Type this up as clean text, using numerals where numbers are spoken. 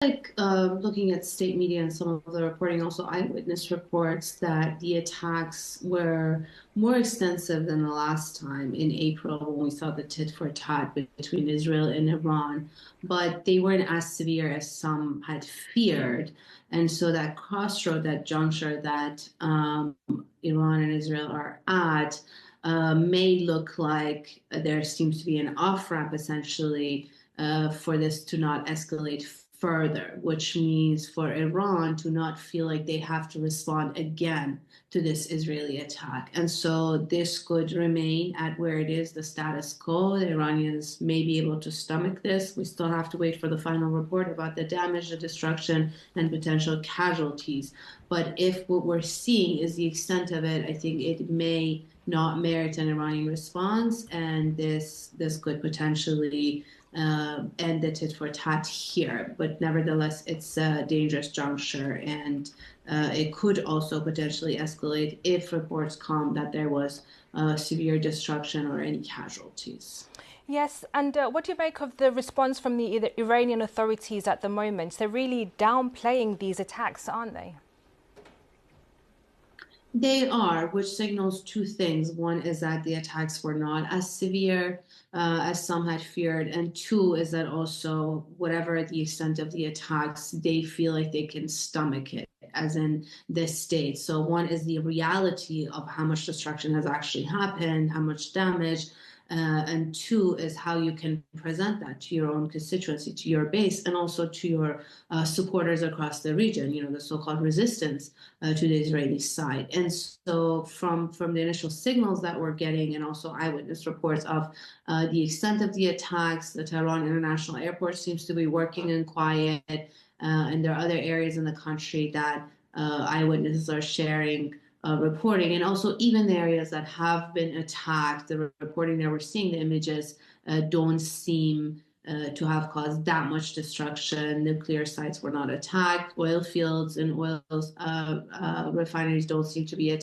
Looking at state media and some of the reporting, also eyewitness reports that the attacks were more extensive than the last time in April when we saw the tit for tat between Israel and Iran, but they weren't as severe as some had feared. And so that crossroad, that juncture that Iran and Israel are at, may look like there seems to be an off ramp essentially for this to not escalate further, which means for Iran to not feel like they have to respond again to this Israeli attack. And so this could remain at where it is, the status quo. The Iranians may be able to stomach this. We still have to wait for the final report about the damage, the destruction, and potential casualties. But if what we're seeing is the extent of it, I think it may not merit an Iranian response, and this could potentially end the tit for tat here. But nevertheless, it's a dangerous juncture, and it could also potentially escalate if reports come that there was severe destruction or any casualties. Yes, and what do you make of the response from the Iranian authorities at the moment? They're really downplaying these attacks, aren't they? They are, which signals two things. One is that the attacks were not as severe as some had feared. And two is that also, whatever the extent of the attacks, they feel like they can stomach it, as in this state. So, one is the reality of how much destruction has actually happened, how much damage. And two is how you can present that to your own constituency, to your base, and also to your supporters across the region, the so-called resistance to the Israeli side. And so from the initial signals that we're getting and also eyewitness reports of the extent of the attacks, the Tehran International Airport seems to be working in quiet, and there are other areas in the country that eyewitnesses are sharing reporting, and also even the areas that have been attacked, the reporting that we're seeing, the images don't seem to have caused that much destruction. Nuclear sites were not attacked. Oil fields and oil refineries don't seem to be attacked.